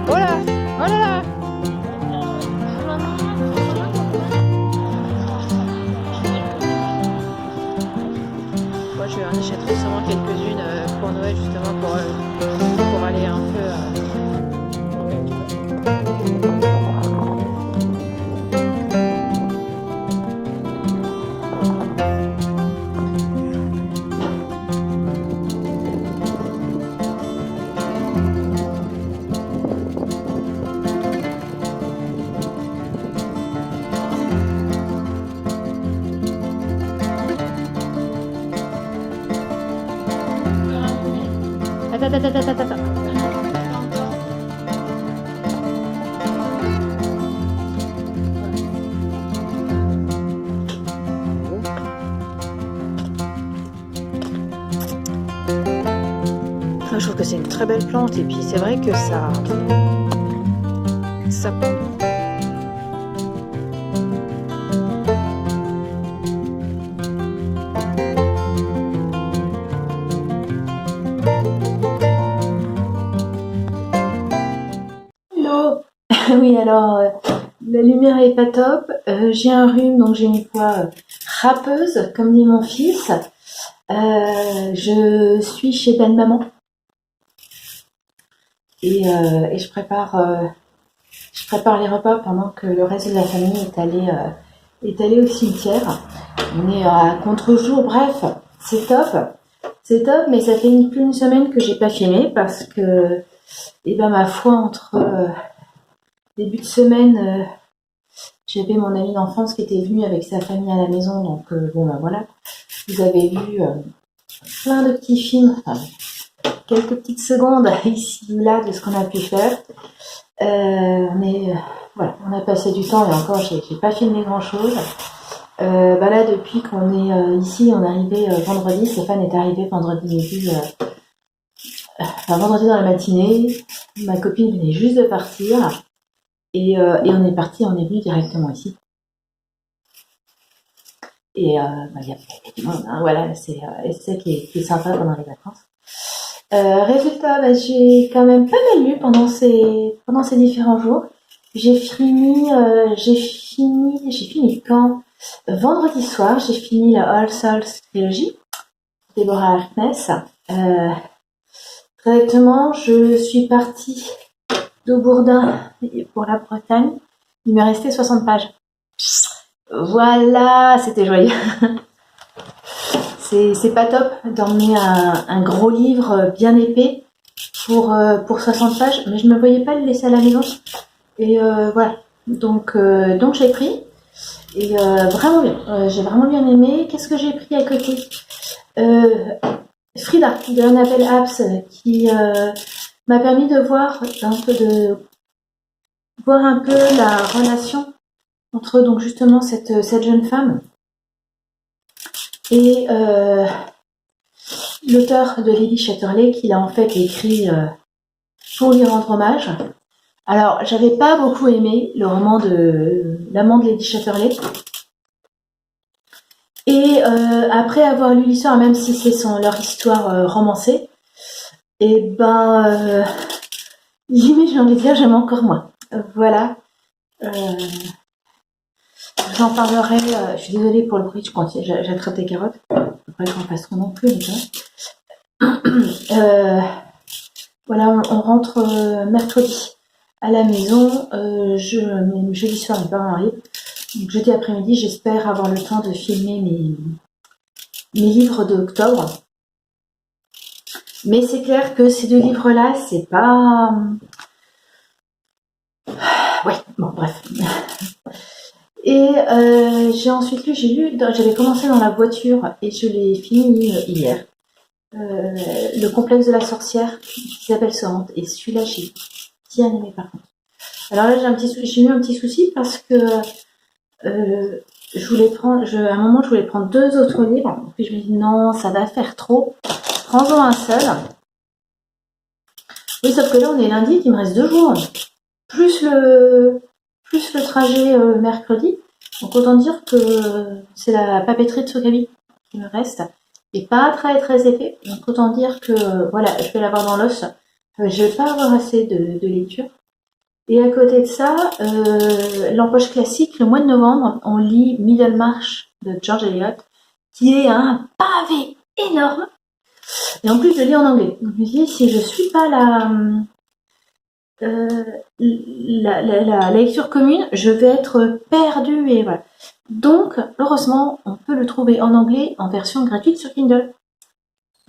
Oh là! Oh là là! Moi, je en achèterai sûrement quelques-unes pour Noël, justement, pour aller un peu. Attends, attends, attends, attends, attends. Moi, je trouve que c'est une très belle plante, et puis c'est vrai que ça. Hello. Oui, alors la lumière est pas top. J'ai un rhume, donc j'ai une voix râpeuse, comme dit mon fils. Je suis chez Ben Maman et je prépare les repas pendant que le reste de la famille est allé au cimetière. On est à contre-jour, bref, c'est top. C'est top, mais ça fait plus d'une semaine que j'ai pas filmé parce que, eh ben, ma foi, entre début de semaine, j'avais mon ami d'enfance qui était venu avec sa famille à la maison, donc bon ben voilà. Vous avez vu plein de petits films, enfin, quelques petites secondes ici ou là de ce qu'on a pu faire. Mais voilà, on a passé du temps et encore j'ai pas filmé grand chose. Bah là depuis qu'on est ici, on est arrivé vendredi, Stéphane est arrivé vendredi midi, enfin vendredi dans la matinée, ma copine venait juste de partir et on est parti, on est venu directement ici. Et bah, y a du monde, hein, voilà, c'est ça qui est sympa pendant les vacances. Résultat, bah, j'ai quand même pas mal lu pendant ces différents jours. J'ai fini quand vendredi soir, j'ai fini la All Souls Trilogy, Deborah Harkness. Directement, je suis partie d'Aubourdin pour la Bretagne. Il me restait 60 pages. Voilà, c'était joyeux. C'est pas top d'emmener un gros livre bien épais pour 60 pages, mais je me voyais pas le laisser à la maison. Et voilà. Donc j'ai pris. Et vraiment bien. J'ai vraiment bien aimé. Qu'est-ce que j'ai pris à côté Frida de Annabelle Apps qui m'a permis de voir un peu la relation entre donc justement cette jeune femme et l'auteur de Lady Chatterley qu'il a en fait écrit pour lui rendre hommage. Alors, j'avais pas beaucoup aimé le roman de l'amant de Lady Chatterley. Et après avoir lu l'histoire, même si c'est leur histoire romancée, et ben, limite, j'ai envie de dire, j'aime encore moins. Voilà. Je vous en parlerai. Je suis désolée pour le bruit, j'attrape des carottes. Après, j'en passe trop non plus, voilà, on rentre mercredi à la maison. Jeudi soir, mes parents arrivent. Donc, jeudi après-midi, j'espère avoir le temps de filmer mes livres d'octobre. Mais c'est clair que ces deux livres-là, c'est pas... Ouais, bon, bref. Et j'avais commencé dans la voiture et je l'ai fini hier. Le complexe de la sorcière d'Isabelle Sorante. Et celui-là, j'ai bien aimé par contre. Alors là, j'ai eu un petit souci parce que à un moment, je voulais prendre deux autres livres. Puis je me dis non, ça va faire trop. Prends-en un seul. Oui, sauf que là, on est lundi, il me reste 2 jours. Plus le trajet mercredi. Donc autant dire que c'est la papeterie de Sokabi qui me reste. Et pas très très épais. Donc autant dire que voilà, je vais l'avoir dans l'os. Je vais pas avoir assez de lecture. Et à côté de ça, l'empoche classique, le mois de novembre, on lit Middlemarch de George Eliot, qui est un pavé énorme. Et en plus, je le lis en anglais. Donc, je me dis, si je suis pas la lecture commune, je vais être perdue et voilà. Donc, heureusement, on peut le trouver en anglais en version gratuite sur Kindle.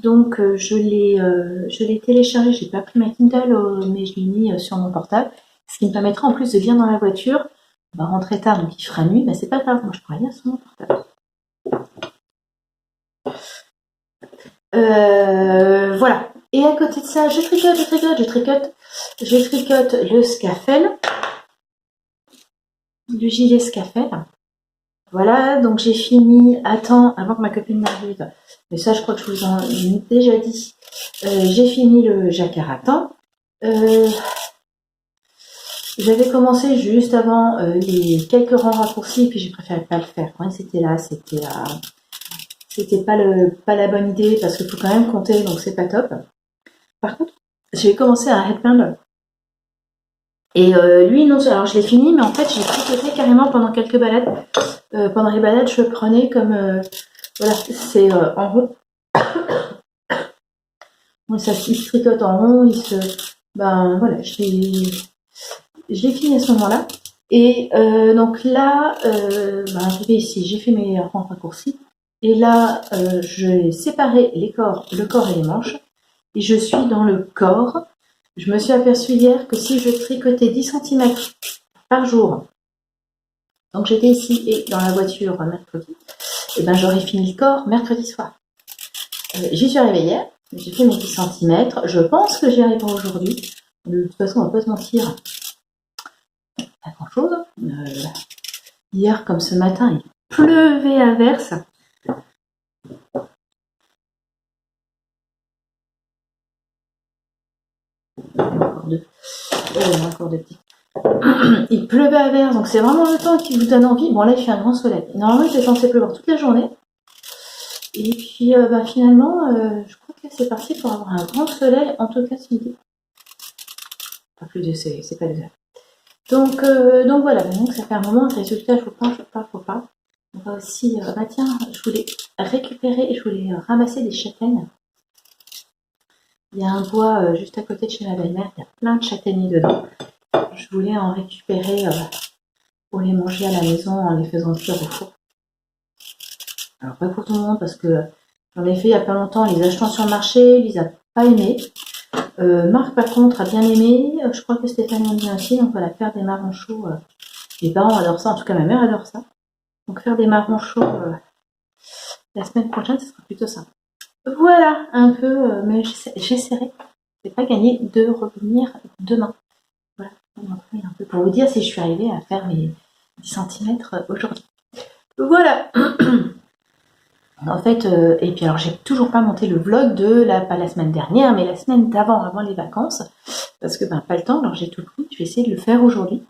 Donc, je l'ai téléchargé. J'ai pas pris ma Kindle, mais je l'ai mis sur mon portable. Ce qui me permettra en plus de lire dans la voiture. On va rentrer tard, donc il fera nuit, mais c'est pas grave, moi je pourrais lire sur mon portable. Voilà. Et à côté de ça, je tricote le scafel, le gilet scafel. Voilà, donc j'ai fini à temps avant que ma copine n'arrive. Mais ça, je crois que je vous en ai déjà dit. J'ai fini le jacquard à temps. J'avais commencé juste avant les quelques rangs raccourcis, puis j'ai préféré pas le faire. Quand c'était là, c'était pas la bonne idée parce qu'il faut quand même compter, donc c'est pas top. Par contre, j'ai commencé un headband. Et lui, non, alors je l'ai fini, mais en fait, j'ai tricoté carrément pendant quelques balades. Pendant les balades, je le prenais comme, voilà, c'est en rond. Donc ça, il se tricote en rond, ben voilà, je l'ai fini à ce moment-là. Et donc là, ben, arrivé ici, j'ai fait mes rangs raccourcis. Et là, j'ai séparé le corps et les manches. Et je suis dans le corps. Je me suis aperçue hier que si je tricotais 10 cm par jour, donc j'étais ici et dans la voiture mercredi, et ben j'aurais fini le corps mercredi soir. J'y suis arrivée hier, j'ai fait mes 10 cm. Je pense que j'y arriverai aujourd'hui. De toute façon, on va pas se mentir, pas grand chose. Hier, comme ce matin, il pleuvait à verse. Encore deux petits. Il pleuvait à verse, donc c'est vraiment le temps qui vous donne envie. Bon, là, il fait un grand soleil. Normalement, il était censé pleuvoir toute la journée. Et puis, bah, finalement, je crois que c'est parti pour avoir un grand soleil, en tout cas ce midi. Pas plus de c'est pas déjà. Donc voilà, donc ça fait un moment, le résultat, faut pas. On va aussi, bah tiens, je voulais récupérer, je voulais ramasser des châtaignes. Il y a un bois juste à côté de chez ma belle-mère, il y a plein de châtaigniers dedans. Je voulais en récupérer pour les manger à la maison en les faisant cuire au four. Alors pas pour tout le monde parce que j'en ai fait il y a pas longtemps, les achetant sur le marché, il les a pas aimés. Marc par contre a bien aimé, je crois que Stéphanie aime bien aussi, donc voilà, faire des marrons chauds. Les parents adorent ça, en tout cas ma mère adore ça. Donc faire des marrons chauds la semaine prochaine, ce sera plutôt ça. Voilà un peu, mais j'essaierai, c'est pas gagné, de revenir demain. Voilà, un peu pour vous dire si je suis arrivée à faire mes 10 cm aujourd'hui. Voilà. En fait, et puis alors j'ai toujours pas monté le vlog de pas la semaine dernière, mais la semaine d'avant, avant les vacances, parce que ben pas le temps, alors j'ai tout pris, je vais essayer de le faire aujourd'hui.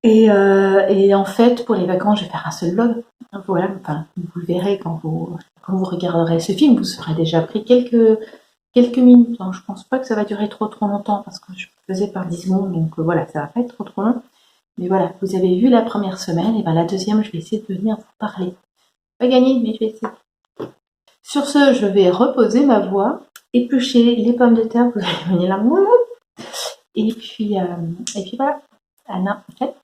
Et en fait, pour les vacances, je vais faire un seul vlog. Voilà, enfin, vous le verrez quand vous regarderez ce film, vous aurez déjà pris quelques minutes. Alors, je pense pas que ça va durer trop longtemps, parce que je faisais par 10 secondes, donc voilà, ça va pas être trop long. Mais voilà, vous avez vu la première semaine, et ben la deuxième, je vais essayer de venir vous parler. Pas gagné, mais je vais essayer. Sur ce, je vais reposer ma voix, éplucher les pommes de terre, vous allez venir là. Et puis voilà. Anna, en fait.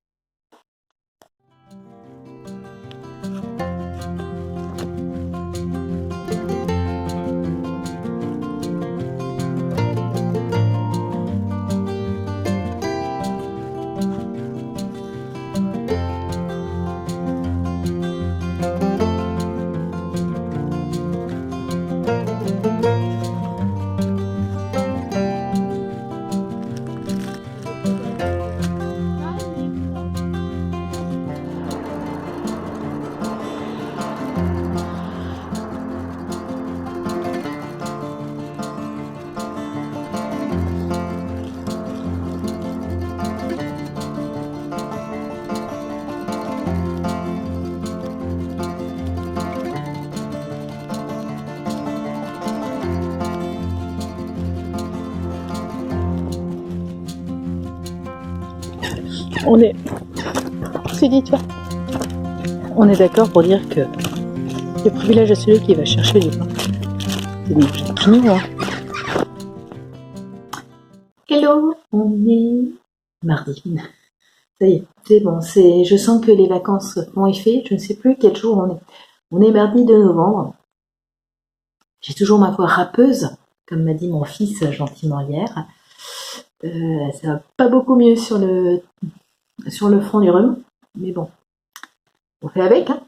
On est... C'est dit, toi. On est d'accord pour dire que le privilège de celui qui va chercher du pain, c'est de manger tout nous, hein. Hello, on est mardi. Ça y est, c'est bon. Je sens que les vacances font effet. Je ne sais plus quel jour on est. On est mardi 2 novembre. J'ai toujours ma voix râpeuse, comme m'a dit mon fils gentiment hier. Ça va pas beaucoup mieux sur le front du rhume, mais bon, on fait avec, hein.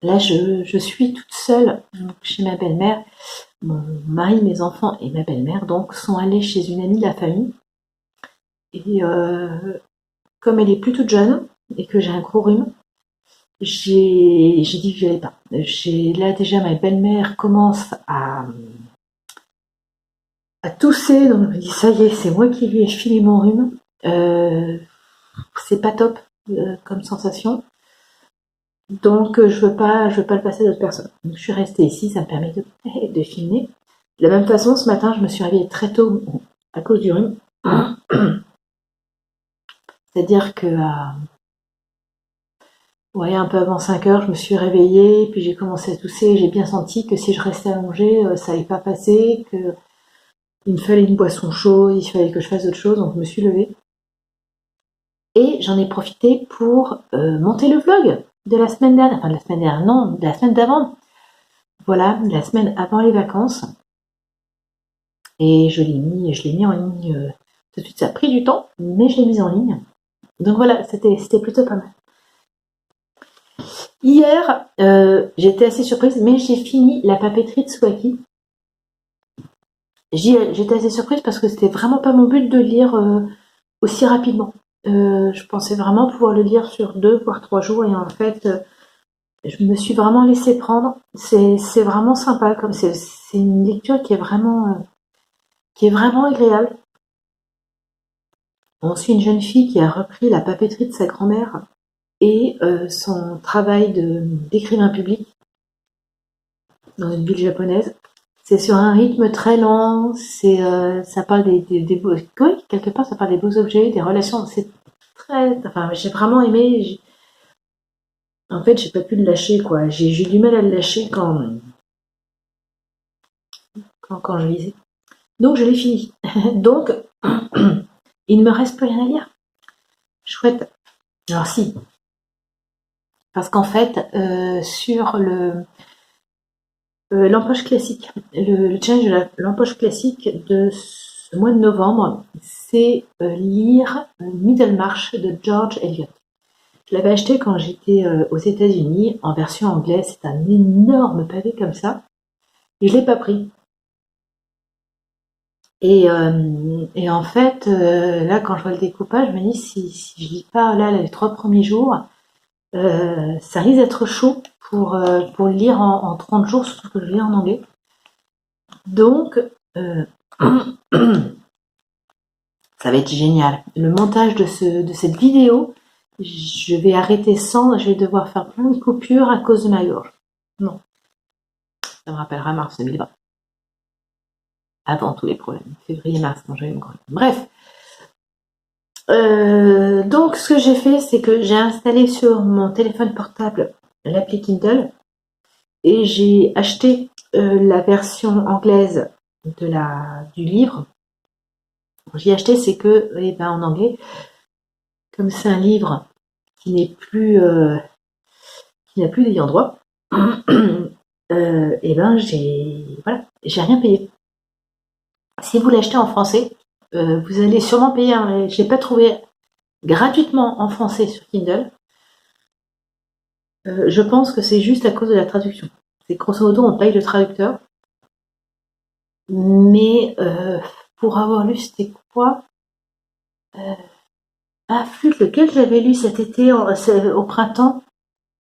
Là, je suis toute seule chez ma belle-mère. Mon mari, mes enfants et ma belle-mère donc sont allés chez une amie de la famille. Et comme elle est plus toute jeune et que j'ai un gros rhume, j'ai dit que j'y allais pas. Là déjà ma belle-mère commence à tousser, donc je me dis ça y est, c'est moi qui lui ai filé mon rhume. C'est pas top comme sensation. Donc je veux pas le passer à d'autres personnes. Donc je suis restée ici, ça me permet de filmer. De la même façon, ce matin, je me suis réveillée très tôt à cause du rhume. C'est-à-dire que un peu avant 5 heures, je me suis réveillée, puis j'ai commencé à tousser. J'ai bien senti que si je restais allongée, ça allait pas passer, que il me fallait une boisson chaude, il fallait que je fasse autre chose, donc je me suis levée. Et j'en ai profité pour monter le vlog de la semaine dernière, enfin de la semaine dernière, non, de la semaine d'avant. Voilà, la semaine avant les vacances. Et je l'ai mis en ligne tout de suite. Ça a pris du temps, mais je l'ai mis en ligne. Donc voilà, c'était plutôt pas mal. Hier, j'étais assez surprise, mais j'ai fini la papeterie de Souaki. J'étais assez surprise parce que c'était vraiment pas mon but de lire aussi rapidement. Je pensais vraiment pouvoir le lire sur 2 voire 3 jours et en fait, je me suis vraiment laissée prendre. C'est vraiment sympa, comme c'est une lecture qui est vraiment agréable. On suit une jeune fille qui a repris la papeterie de sa grand-mère et son travail d'écrivain public dans une ville japonaise. C'est sur un rythme très lent, ça parle des beaux, oui, quelque part ça parle des beaux objets, des relations, c'est enfin j'ai vraiment aimé, en fait j'ai pas pu le lâcher quoi, j'ai eu du mal à le lâcher quand je lisais. Donc je l'ai fini. Donc il ne me reste plus rien à lire. Chouette. Alors si, parce qu'en fait sur l'empoche classique, le challenge de l'empoche classique de ce mois de novembre, c'est lire Middlemarch de George Eliot. Je l'avais acheté quand j'étais aux États-Unis en version anglaise. C'est un énorme pavé comme ça. Et je l'ai pas pris. Et en fait, là, quand je vois le découpage, je me dis si je lis pas là les 3 premiers jours, ça risque d'être chaud pour le lire en 30 jours, surtout que je lis en anglais. Donc, ça va être génial. Le montage de cette vidéo, je vais arrêter sans, je vais devoir faire plein de coupures à cause de ma gorge. Non. Ça me rappellera mars 2020. Avant tous les problèmes. Février-mars, quand j'avais une gorge. Bref. Donc, ce que j'ai fait, c'est que j'ai installé sur mon téléphone portable l'appli Kindle et j'ai acheté la version anglaise du livre. J'ai acheté, c'est que, en anglais, comme c'est un livre qui n'a plus d'ayant droit, j'ai rien payé. Si vous l'achetez en français, vous allez sûrement payer je l'ai pas trouvé gratuitement en français sur Kindle. Je pense que c'est juste à cause de la traduction. C'est grosso modo, on paye le traducteur. Mais pour avoir lu, c'était quoi Flûte, lequel j'avais lu cet été au printemps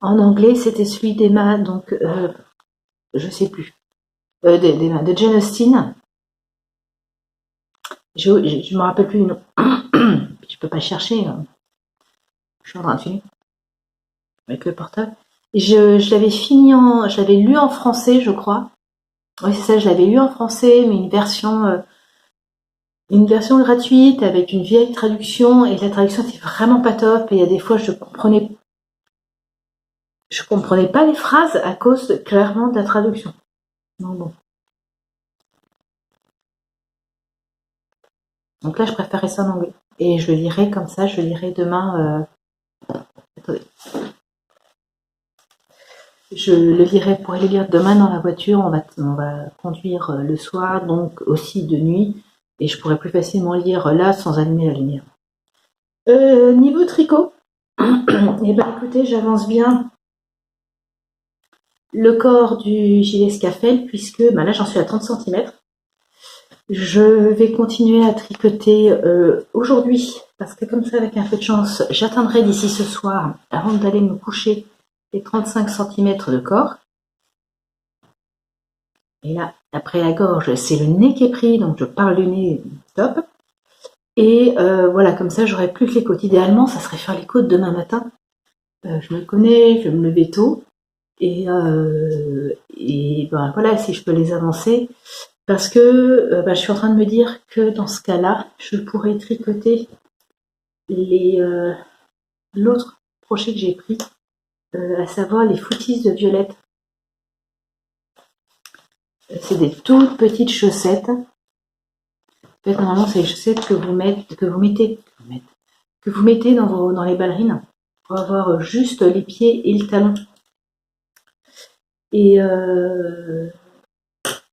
en anglais, c'était celui d'Emma, donc je sais plus. De Jane Austen. Je me rappelle plus du nom. Je peux pas chercher. Je suis en train de finir avec le portable. Je l'avais je l'avais lu en français, je crois. Oui, c'est ça, je l'avais lu en français, mais une version une version gratuite avec une vieille traduction et la traduction était vraiment pas top et il y a des fois je comprenais pas les phrases à cause clairement de la traduction. Donc bon. Donc là je préférais ça en anglais et je le lirai comme ça, je le lirai demain. Attendez. Je le lirai pour le lire demain dans la voiture. On va conduire le soir, donc aussi de nuit, et je pourrai plus facilement lire là sans allumer la lumière. Niveau tricot, et ben écoutez, j'avance bien le corps du gilet scafell puisque là j'en suis à 30 cm. Je vais continuer à tricoter aujourd'hui parce que comme ça, avec un peu de chance, j'atteindrai d'ici ce soir, avant d'aller me coucher, les 35 cm de corps. Et là, après la gorge, c'est le nez qui est pris, donc je parle du nez, top. Et voilà, comme ça, j'aurai plus que les côtes. Idéalement, ça serait faire les côtes demain matin. Je me connais, je vais me lever tôt. Et ben voilà, si je peux les avancer. Parce que je suis en train de me dire que dans ce cas-là, je pourrais tricoter l'autre crochet que j'ai pris, à savoir les footies de Violette. C'est des toutes petites chaussettes. En fait, normalement, c'est les chaussettes que vous mettez dans les ballerines pour avoir juste les pieds et le talon.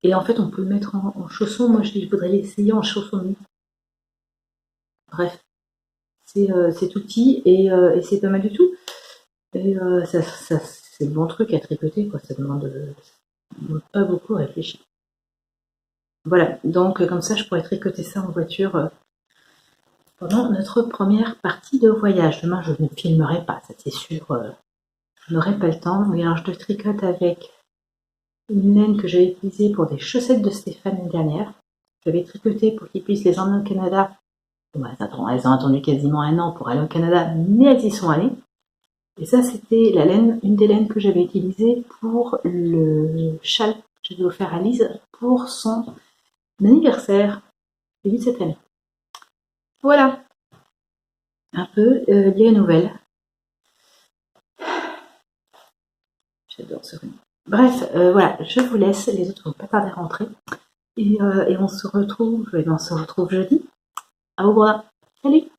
Et en fait, on peut le mettre en chaussons. Moi, je voudrais l'essayer en chaussons nus. Bref, c'est tout petit et c'est pas mal du tout. Et c'est le bon truc à tricoter, quoi. Ça demande pas beaucoup à réfléchir. Voilà, donc comme ça, je pourrais tricoter ça en voiture pendant notre première partie de voyage. Demain, je ne filmerai pas, ça c'est sûr. Je n'aurai pas le temps. Mais alors, je le tricote avec une laine que j'avais utilisée pour des chaussettes de Stéphane l'année dernière. J'avais tricoté pour qu'ils puissent les emmener au Canada. Bon, elles ont attendu quasiment un an pour aller au Canada, mais elles y sont allées. Et ça, c'était la laine, une des laines que j'avais utilisées pour le châle que j'avais offert à Lise pour son anniversaire, début de cette année. Voilà, un peu lié aux nouvelles. J'adore ce film. Bref, voilà, je vous laisse, les autres vont pas tarder à rentrer. Et on se retrouve jeudi. Au revoir. Salut!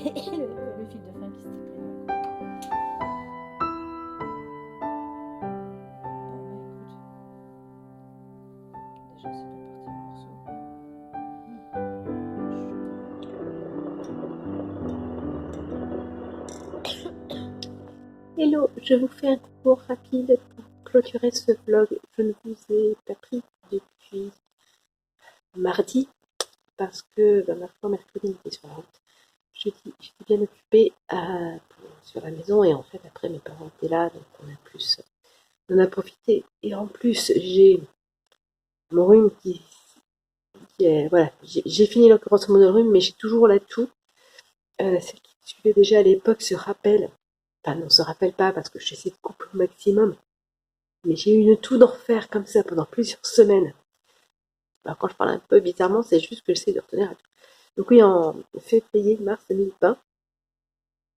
Le fil de fin qui s'était pris dans le cou. Déjà, c'est pas parti le morceau. Hello, je vous fais un coucou rapide pour clôturer ce vlog. Je ne vous ai pas pris depuis mardi parce que ma foi, mercredi, on était sur la route. Jeudi, j'étais bien occupée sur la maison et en fait après mes parents étaient là, donc on a profité. Et en plus j'ai mon rhume qui Voilà, j'ai fini le grosso modo le rhume, mais j'ai toujours la toux. Celle qui suivait déjà à l'époque se rappelle, enfin non, se rappelle pas parce que j'essaie de couper au maximum, mais j'ai eu une toux d'enfer comme ça pendant plusieurs semaines. Alors quand je parle un peu bizarrement, c'est juste que j'essaie de retenir la toux. Donc oui, en février-mars 2020,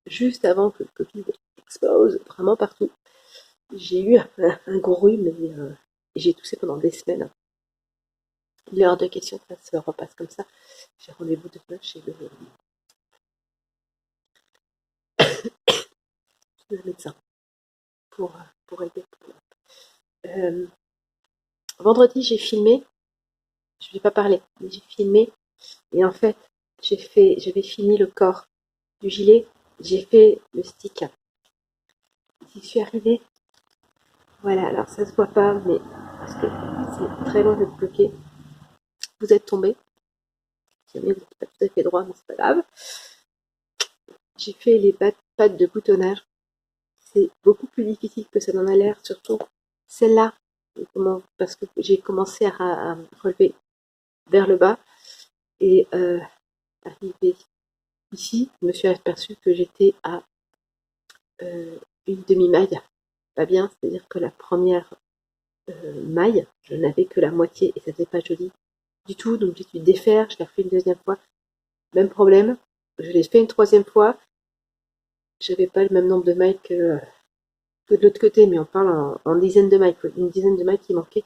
juste avant que le Covid explose vraiment partout, j'ai eu un gros rhume et j'ai toussé pendant des semaines. Il est hors de question que ça se repasse comme ça. J'ai rendez-vous demain chez le médecin pour régler le problème. Vendredi, j'ai filmé. Je ne vais pas parler, mais j'ai filmé. Et en fait, j'avais fini le corps du gilet. J'ai fait le stick. J'y suis arrivée. Voilà, alors ça se voit pas, mais parce que c'est très loin d'être bloqué. Vous êtes tombé. Jamais vous n'êtes pas tout à fait droit, mais c'est pas grave. J'ai fait les pattes de boutonnage. C'est beaucoup plus difficile que ça n'en a l'air, surtout celle-là, parce que j'ai commencé à relever vers le bas et arrivé ici, je me suis aperçue que j'étais à une demi-maille. Pas bien, c'est-à-dire que la première maille, je n'avais que la moitié et ça faisait pas joli du tout, donc j'ai dû défaire, je l'ai refait une deuxième fois. Même problème, je l'ai fait une troisième fois, j'avais pas le même nombre de mailles que de l'autre côté, mais on parle en dizaines de mailles, une dizaine de mailles qui manquaient.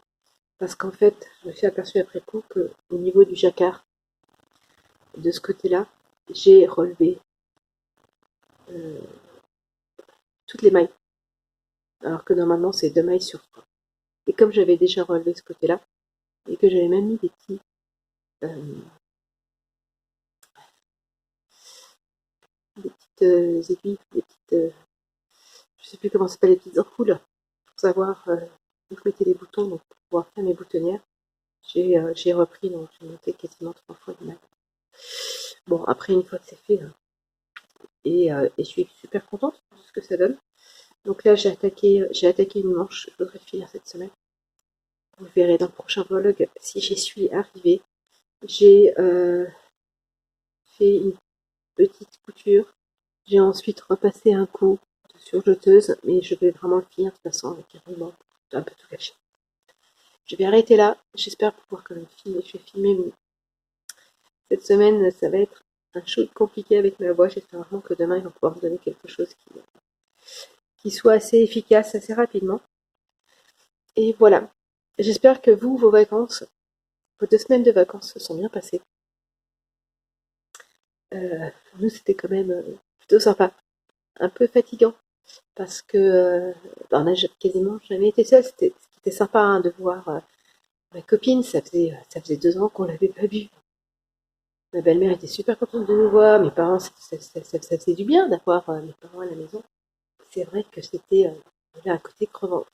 Parce qu'en fait, je me suis aperçue après coup qu'au niveau du jacquard, de ce côté-là, j'ai relevé euh, toutes les mailles. Alors que normalement, c'est 2 mailles sur 3. Et comme j'avais déjà relevé ce côté-là, et que j'avais même mis euh, des petites aiguilles, des petites, je sais plus comment ça s'appelle, les petites ampoules, pour savoir où je mettais les boutons, donc pour pouvoir faire mes boutonnières, j'ai repris, donc j'ai monté quasiment 3 fois les mailles. Bon, après, une fois que c'est fait, et je suis super contente de ce que ça donne. Donc là, j'ai attaqué une manche. Je voudrais finir cette semaine. Vous verrez dans le prochain vlog si j'y suis arrivée. J'ai fait une petite couture. J'ai ensuite repassé un coup de surjeteuse, mais je vais vraiment le finir de toute façon avec un ruban un peu tout caché. Je vais arrêter là. J'espère pouvoir quand même filmer. Je vais filmer cette semaine. Ça va être un shoot compliqué avec ma voix. J'espère vraiment que demain, ils vont pouvoir me donner quelque chose qui soit assez efficace assez rapidement. Et voilà. J'espère que vous, vos 2 semaines de vacances se sont bien passées. Pour nous, c'était quand même plutôt sympa. Un peu fatigant parce que on n'a quasiment jamais été seul. C'était sympa hein, de voir ma copine. Ça faisait 2 ans qu'on l'avait pas vue. Ma belle-mère était super contente de nous voir. Mes parents, ça faisait du bien d'avoir mes parents à la maison. C'est vrai que c'était un côté crevant.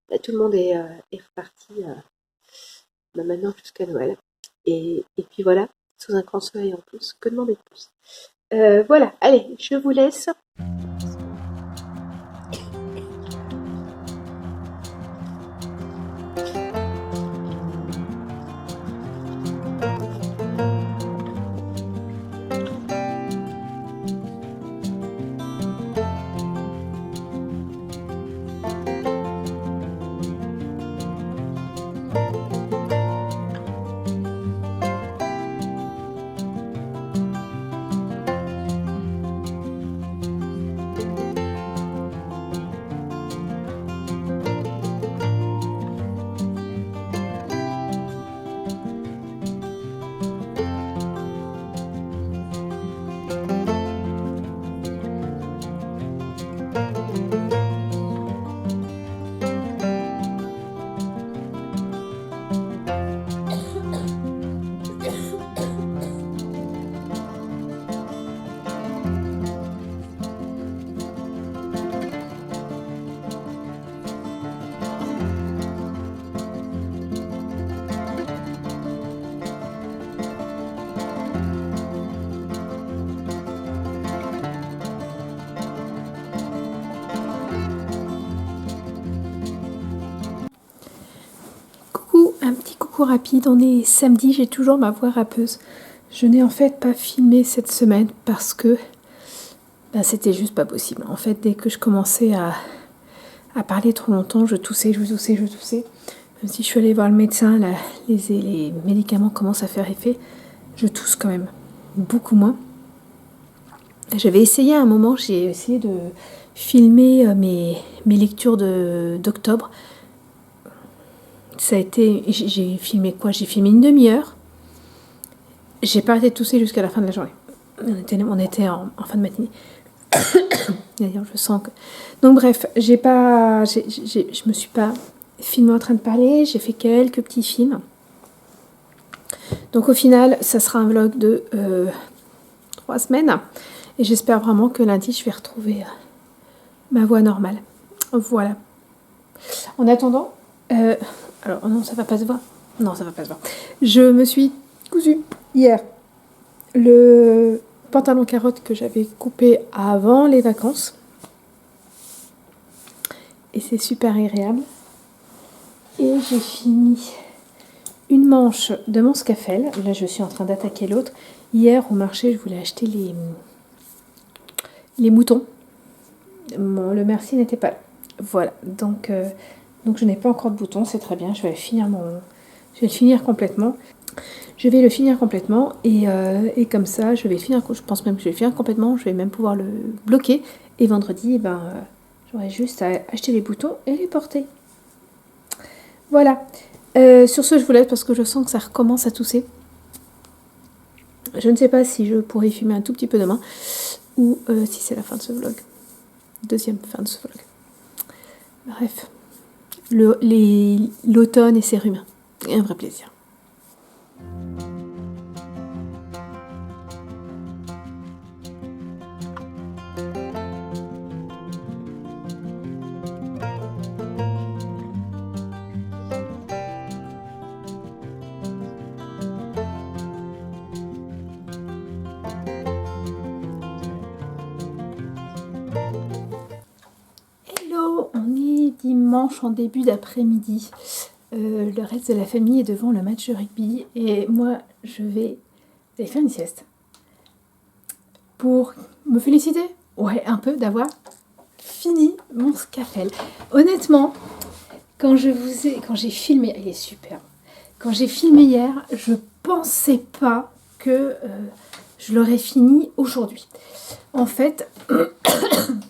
Là, tout le monde est reparti maintenant jusqu'à Noël. Et puis voilà, sous un grand soleil en plus, que demander de plus. Voilà, allez, je vous laisse. info rapide, on est samedi, j'ai toujours ma voix râpeuse. Je n'ai en fait pas filmé cette semaine parce que c'était juste pas possible. En fait, dès que je commençais à parler trop longtemps, je toussais. Même si je suis allée voir le médecin, là, les médicaments commencent à faire effet. Je tousse quand même beaucoup moins. J'avais essayé à un moment, j'ai essayé de filmer mes lectures d'octobre. Ça a été... J'ai filmé quoi? J'ai filmé une demi-heure. J'ai pas arrêté de tousser jusqu'à la fin de la journée. On était en fin de matinée. D'ailleurs, je sens que... Donc bref, je me suis pas filmée en train de parler. J'ai fait quelques petits films. Donc au final, ça sera un vlog de 3 semaines. Et j'espère vraiment que lundi, je vais retrouver ma voix normale. Voilà. En attendant... alors non, ça va pas se voir. Non, ça va pas se voir. Je me suis cousu hier le pantalon carotte que j'avais coupé avant les vacances. Et c'est super agréable. Et j'ai fini une manche de mon scafel. Là, je suis en train d'attaquer l'autre. Hier, au marché, je voulais acheter les moutons. Le merci n'était pas là. Voilà. Donc je n'ai pas encore de boutons. C'est très bien. Je vais le finir complètement. Et comme ça, je vais finir. Je pense même que je vais le finir complètement. Je vais même pouvoir le bloquer. Et vendredi, j'aurai juste à acheter les boutons et les porter. Voilà. Sur ce, je vous laisse parce que je sens que ça recommence à tousser. Je ne sais pas si je pourrai filmer un tout petit peu demain ou si c'est la fin de ce vlog. Deuxième fin de ce vlog. Bref. L'automne et ses rhumes. Un vrai plaisir. Hello, on est dimanche en début d'après-midi. Le reste de la famille est devant le match de rugby et moi je vais aller faire une sieste pour me féliciter, ouais, un peu d'avoir fini mon scafel. Honnêtement, quand j'ai filmé, il est super. Quand j'ai filmé hier, je pensais pas que je l'aurais fini aujourd'hui. En fait,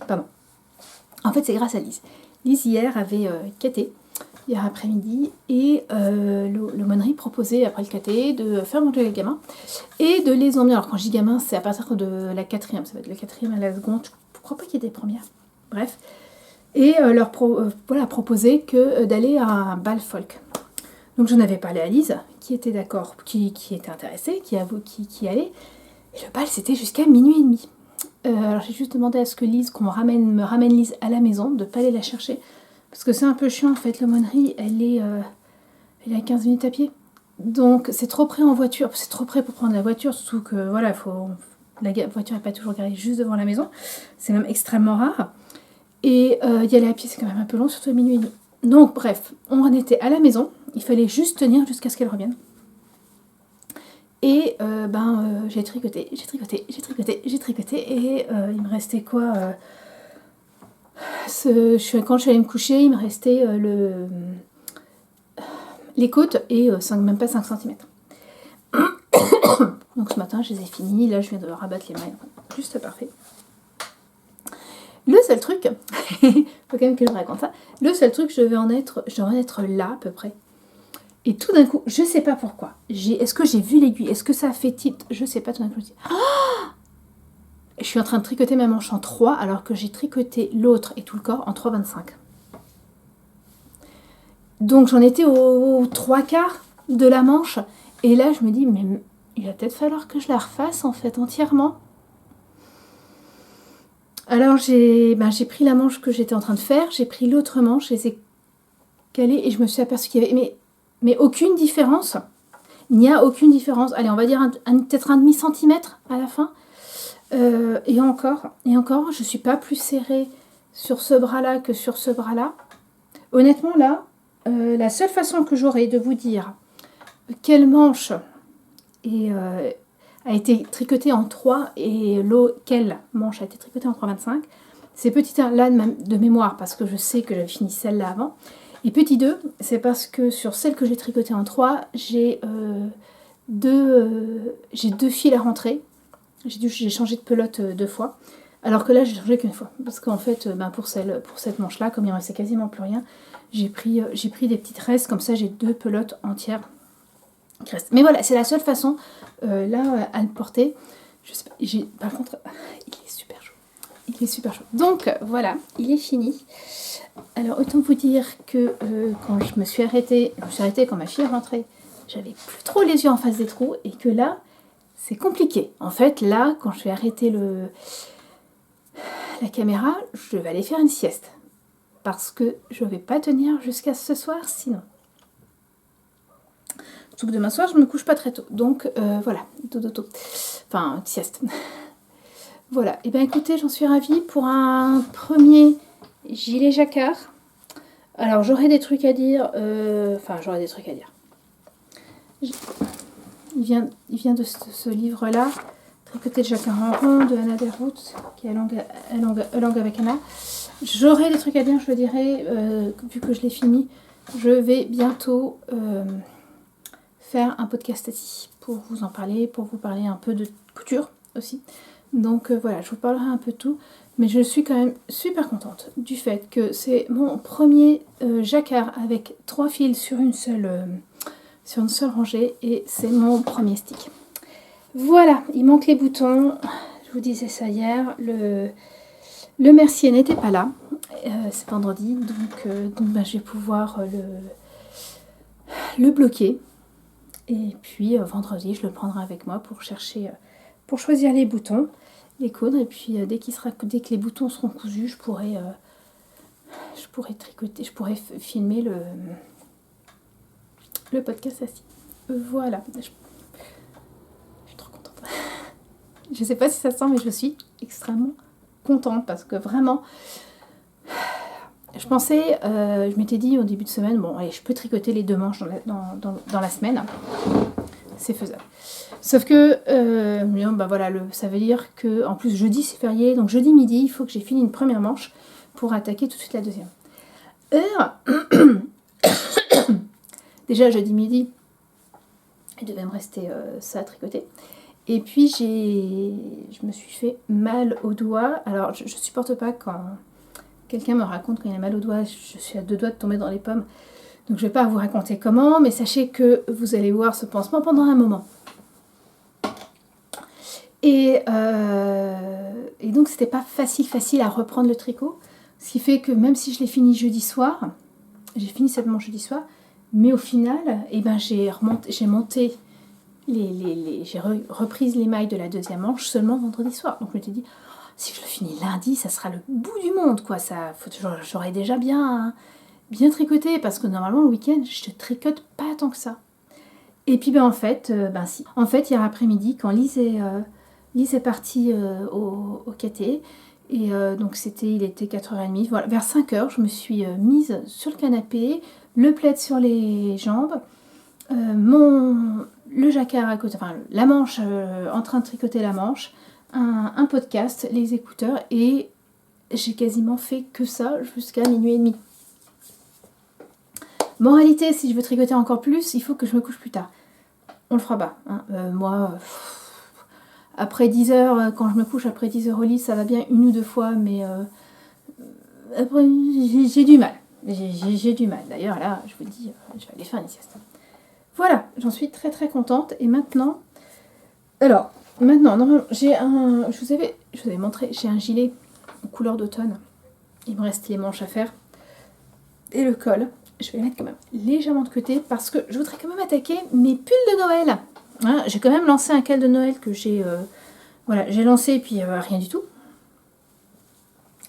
pardon. En fait, c'est grâce à Lise. Lise hier avait caté. Hier après-midi, et l'aumônerie proposait après le caté de faire manger les gamins et de les emmener. Alors quand je dis gamins, c'est à partir de la 4e, ça va être la 4e à la seconde, je ne crois pas qu'il y ait des premières, bref, et leur proposer que d'aller à un bal folk. Donc j'en avais parlé à Lise, qui était d'accord, qui était intéressée, qui allait, et le bal c'était jusqu'à minuit et demi. Alors j'ai juste demandé à ce que Lise, me ramène Lise à la maison, de ne pas aller la chercher. Parce que c'est un peu chiant en fait, l'aumônerie, elle est à 15 minutes à pied. Donc c'est trop près en voiture, c'est trop près pour prendre la voiture, surtout que voilà, la voiture n'est pas toujours garée juste devant la maison. C'est même extrêmement rare. Et y aller à pied, c'est quand même un peu long, surtout à minuit et demi. Donc bref, on en était à la maison, il fallait juste tenir jusqu'à ce qu'elle revienne. Et j'ai tricoté, et il me restait quoi quand je suis allée me coucher, il me restait les côtes et même pas 5 cm. Donc ce matin, je les ai finis. Là, je viens de rabattre les mailles. Juste parfait. Le seul truc, faut quand même que je raconte ça. Le seul truc, je vais en être là à peu près. Et tout d'un coup, je sais pas pourquoi. Est-ce que j'ai vu l'aiguille? Est-ce que ça a fait tilt? Je sais pas. Tout d'un coup, je dis, je suis en train de tricoter ma manche en 3 alors que j'ai tricoté l'autre et tout le corps en 3,25. Donc j'en étais aux 3/4 de la manche. Et là, je me dis, mais il va peut-être falloir que je la refasse en fait entièrement. Alors j'ai pris la manche que j'étais en train de faire, j'ai pris l'autre manche, je les ai calées et je me suis aperçue qu'il y avait mais aucune différence. Il n'y a aucune différence. Allez, on va dire peut-être un demi-centimètre à la fin. Et encore, je ne suis pas plus serrée sur ce bras-là que sur ce bras-là. Honnêtement, là, la seule façon que j'aurai de vous dire quelle manche a été tricotée en 3 et quelle manche a été tricotée en 3,25. C'est petit 1 là de mémoire parce que je sais que j'avais fini celle-là avant. Et petit 2, c'est parce que sur celle que j'ai tricotée en 3, j'ai deux fils à rentrer. J'ai changé de pelote 2 fois. Alors que là, j'ai changé qu'une fois. Parce qu'en fait, pour cette manche-là, comme il ne restait quasiment plus rien, j'ai pris des petites restes. Comme ça, j'ai 2 pelotes entières qui restent. Mais voilà, c'est la seule façon là à le porter. Je sais pas, par contre, il est super chaud. Il est super chaud. Donc voilà, il est fini. Alors autant vous dire que quand je me suis arrêtée quand ma fille est rentrée, j'avais plus trop les yeux en face des trous et que là, c'est compliqué. En fait, là, quand je vais arrêter la caméra, je vais aller faire une sieste. Parce que je ne vais pas tenir jusqu'à ce soir sinon. Surtout que demain soir, je ne me couche pas très tôt. Donc voilà, dodo. Enfin, sieste. Voilà, et bien écoutez, j'en suis ravie pour un premier gilet jacquard. Alors j'aurai des trucs à dire. J'aurai des trucs à dire. Il vient de ce livre-là, Tricoté de jacquard en rond de Anna Derwood, qui est A langue avec Anna. J'aurai des trucs à dire, je le dirai, vu que je l'ai fini. Je vais bientôt faire un podcast ici pour vous en parler, pour vous parler un peu de couture aussi. Donc voilà, je vous parlerai un peu de tout, mais je suis quand même super contente du fait que c'est mon premier jacquard avec 3 fils sur une seule rangée et c'est mon premier stick. Voilà, il manque les boutons, je vous disais ça hier, le mercier n'était pas là, c'est vendredi, donc je vais pouvoir le bloquer. Et puis vendredi, je le prendrai avec moi pour choisir les boutons, les coudre. Et puis dès que les boutons seront cousus, je pourrai tricoter, je pourrai filmer le podcast assis. Voilà. Je suis trop contente. Je sais pas si ça se sent, mais je suis extrêmement contente parce que vraiment, je pensais, je m'étais dit au début de semaine, bon, allez, je peux tricoter les 2 manches dans la semaine. C'est faisable. Sauf que, voilà, ça veut dire que, en plus, jeudi c'est férié, donc jeudi midi, il faut que j'ai fini une première manche pour attaquer tout de suite la deuxième. Déjà, jeudi midi, il devait me rester ça à tricoter. Et puis, je me suis fait mal au doigt. Alors, je supporte pas quand quelqu'un me raconte quand il a mal au doigt, je suis à 2 doigts de tomber dans les pommes. Donc, je vais pas vous raconter comment, mais sachez que vous allez voir ce pansement pendant un moment. Et donc, c'était pas facile à reprendre le tricot. Ce qui fait que même si je l'ai fini jeudi soir, j'ai fini cette manche jeudi soir, mais au final, j'ai monté j'ai repris les mailles de la deuxième manche seulement vendredi soir. Donc je m'étais dit, si je le finis lundi, ça sera le bout du monde, quoi. J'aurais déjà bien tricoté, parce que normalement le week-end, je ne tricote pas tant que ça. Et puis en fait, si. En fait, hier après-midi, quand Lise est partie au KT, et donc il était 4h30, voilà, vers 5h, je me suis mise sur le canapé, le plaid sur les jambes, le jacquard à côté, enfin la manche, en train de tricoter la manche, un podcast, les écouteurs, et j'ai quasiment fait que ça jusqu'à minuit et demi. Moralité, si je veux tricoter encore plus, il faut que je me couche plus tard. On le fera pas. Hein. Moi, après 10h, quand je me couche après 10h au lit, ça va bien 1 ou 2 fois, mais après, j'ai du mal. J'ai du mal. D'ailleurs, là, je vous dis, je vais aller faire une sieste. Voilà, j'en suis très très contente. Et maintenant, normalement, je vous avais montré, j'ai un gilet en couleur d'automne. Il me reste les manches à faire et le col. Je vais les mettre quand même légèrement de côté parce que je voudrais quand même attaquer mes pulls de Noël. Hein, j'ai quand même lancé un cal de Noël que j'ai lancé et puis rien du tout.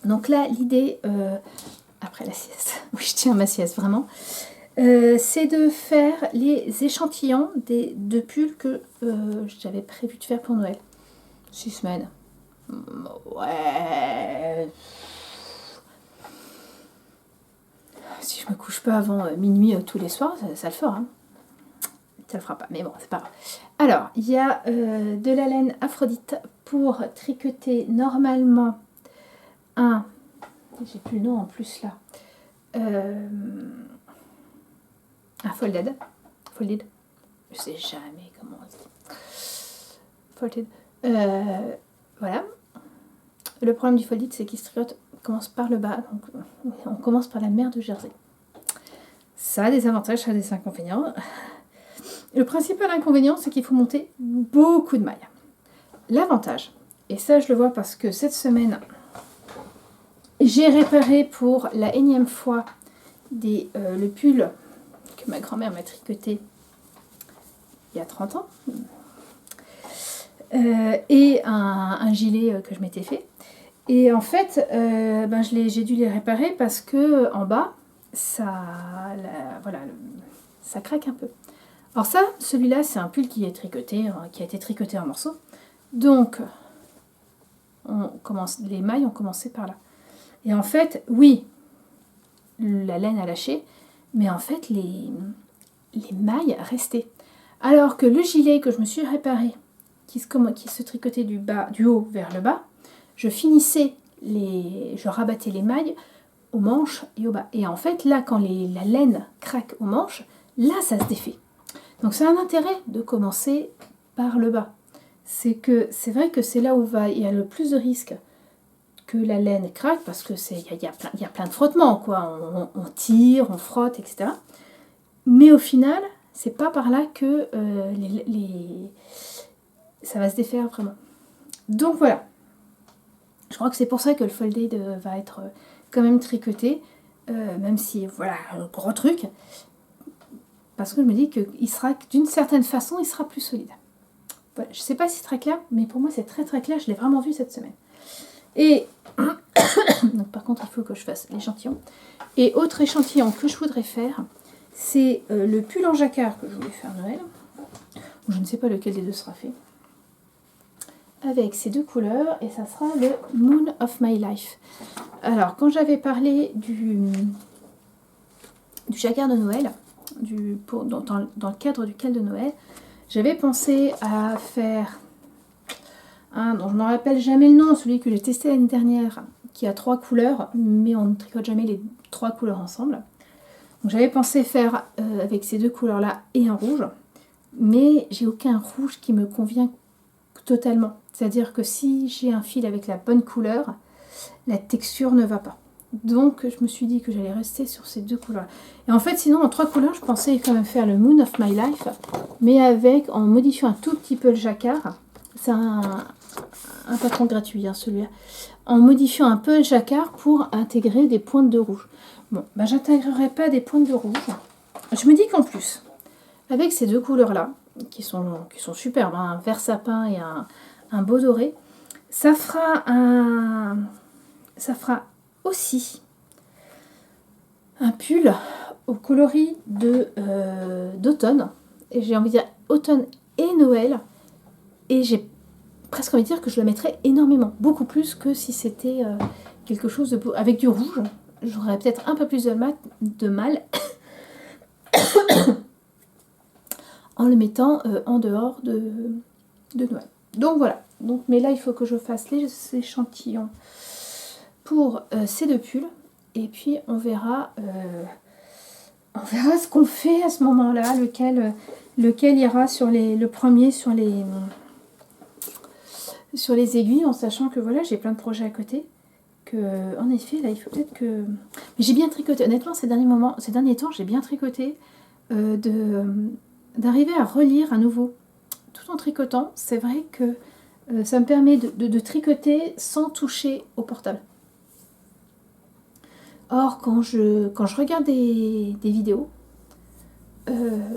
Donc là, l'idée, après la sieste, oui, je tiens à ma sieste vraiment, c'est de faire les échantillons des 2 pulls que j'avais prévu de faire pour Noël. 6 semaines. Ouais. Si je me couche pas avant minuit tous les soirs, ça le fera. Hein. ça le fera pas, mais bon, c'est pas grave. Alors, il y a de la laine Aphrodite pour tricoter normalement un... J'ai plus le nom en plus là. Un folded. Je sais jamais comment on dit. Folded. Voilà. Le problème du folded, c'est qu'il se tricote, commence par le bas. Donc, on commence par la mer de Jersey. Ça a des avantages, ça a des inconvénients. Le principal inconvénient, c'est qu'il faut monter beaucoup de mailles. L'avantage, et ça je le vois parce que cette semaine, j'ai réparé pour la énième fois le pull que ma grand-mère m'a tricoté il y a 30 ans. Et un gilet que je m'étais fait. Et en fait, j'ai dû les réparer parce que en bas, ça craque un peu. Alors ça, celui-là, c'est un pull qui a été tricoté en morceaux. Donc, les mailles ont commencé par là. Et en fait, oui, la laine a lâché, mais en fait, les mailles restaient. Alors que le gilet que je me suis réparé, qui se tricotait du haut vers le bas, je rabattais les mailles aux manches et au bas. Et en fait, là, quand la laine craque aux manches, là, ça se défait. Donc, c'est un intérêt de commencer par le bas. C'est vrai que c'est là où il y a le plus de risques que la laine craque, parce que il y a plein de frottements, quoi. On tire, on frotte, etc. Mais au final, c'est pas par là que ça va se défaire vraiment. Donc voilà. Je crois que c'est pour ça que le folded va être quand même tricoté, même si, voilà, un gros truc. Parce que je me dis qu'il sera, d'une certaine façon, il sera plus solide. Voilà, je ne sais pas si c'est très clair, mais pour moi c'est très très clair, je l'ai vraiment vu cette semaine. Et donc par contre il faut que je fasse l'échantillon. Et autre échantillon que je voudrais faire, c'est le pull en jacquard que je voulais faire Noël. Je ne sais pas lequel des deux sera fait. Avec ces deux couleurs, et ça sera le Moon of My Life. Alors quand j'avais parlé du jacquard de Noël, dans le cadre du cal de Noël, j'avais pensé à faire un dont je ne me rappelle jamais le nom, celui que j'ai testé l'année dernière, qui a 3 couleurs, mais on ne tricote jamais les 3 couleurs ensemble. Donc j'avais pensé faire avec ces deux couleurs là et un rouge, mais j'ai aucun rouge qui me convient totalement. C'est-à-dire que si j'ai un fil avec la bonne couleur, la texture ne va pas. Donc je me suis dit que j'allais rester sur ces deux couleurs. Et en fait, sinon en 3 couleurs, je pensais quand même faire le Moon of My Life, mais en modifiant un tout petit peu le jacquard. C'est un patron gratuit, hein, celui-là. En modifiant un peu le jacquard pour intégrer des pointes de rouge. Bon, j'intégrerai pas des pointes de rouge. Je me dis qu'en plus, avec ces deux couleurs-là, qui sont superbes, hein, un vert sapin et un beau doré, ça fera aussi un pull au coloris d'automne. Et j'ai envie de dire automne et Noël. Et j'ai presque envie de dire que je le mettrais énormément. Beaucoup plus que si c'était quelque chose avec du rouge. J'aurais peut-être un peu plus de mal en le mettant en dehors de Noël. Donc voilà. Mais là, il faut que je fasse les échantillons pour ces deux pulls. Et puis, on verra ce qu'on fait à ce moment-là. Lequel ira le premier sur les aiguilles, en sachant que voilà, j'ai plein de projets à côté. En effet, là, il faut peut-être que... Mais j'ai bien tricoté. Honnêtement, ces derniers temps, j'ai bien tricoté d'arriver à relire à nouveau. Tout en tricotant, c'est vrai que ça me permet de tricoter sans toucher au portable. Or, quand je regarde des vidéos,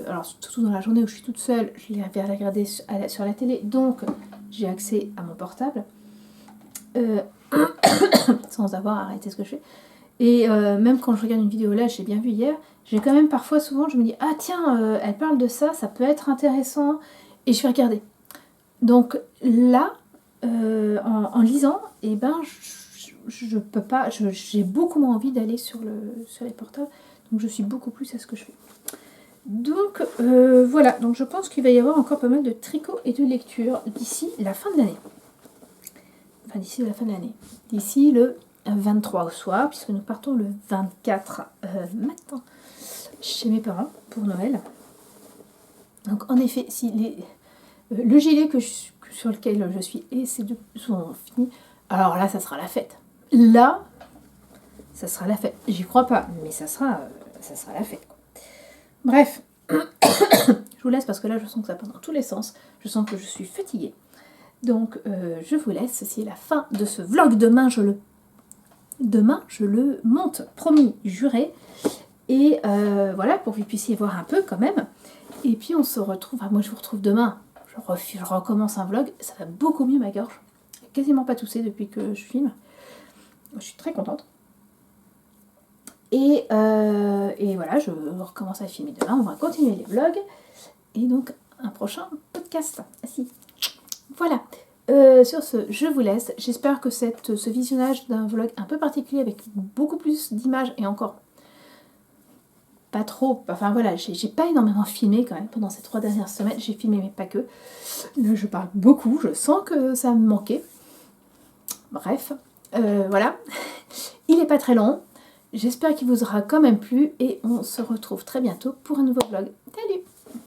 alors surtout dans la journée où je suis toute seule, je les vais regarder sur la télé, donc j'ai accès à mon portable, sans avoir arrêté ce que je fais. Et même quand je regarde une vidéo là, j'ai bien vu hier, j'ai quand même souvent, je me dis, ah tiens, elle parle de ça, ça peut être intéressant, et je vais regarder. Donc là, en lisant, et je peux pas, j'ai beaucoup moins envie d'aller sur les portables, donc je suis beaucoup plus à ce que je fais. Donc voilà, donc je pense qu'il va y avoir encore pas mal de tricot et de lecture d'ici la fin de l'année. Enfin, d'ici la fin de l'année. D'ici le 23 au soir, puisque nous partons le 24 matin chez mes parents pour Noël. Donc en effet, si le gilet sur lequel je suis et ces deux sont finis, alors là, ça sera la fête. Là, ça sera la fête. J'y crois pas, mais ça sera la fête, quoi. Bref, je vous laisse parce que là, je sens que ça part dans tous les sens. Je sens que je suis fatiguée. Donc, je vous laisse. C'est la fin de ce vlog. Demain, je le monte, promis, juré. Et voilà, pour que vous puissiez voir un peu quand même. Et puis, on se retrouve. Moi, je vous retrouve demain. Je recommence un vlog. Ça va beaucoup mieux, ma gorge. Quasiment pas toussé depuis que je filme. Je suis très contente. Et voilà, je recommence à filmer demain. On va continuer les vlogs. Et donc, un prochain podcast. Voilà. Sur ce, je vous laisse. J'espère que ce visionnage d'un vlog un peu particulier avec beaucoup plus d'images et encore pas trop. Enfin voilà, j'ai pas énormément filmé quand même pendant ces 3 dernières semaines. J'ai filmé, mais pas que. Là, je parle beaucoup. Je sens que ça me manquait. Bref, voilà. Il n'est pas très long. J'espère qu'il vous aura quand même plu et on se retrouve très bientôt pour un nouveau vlog. Salut!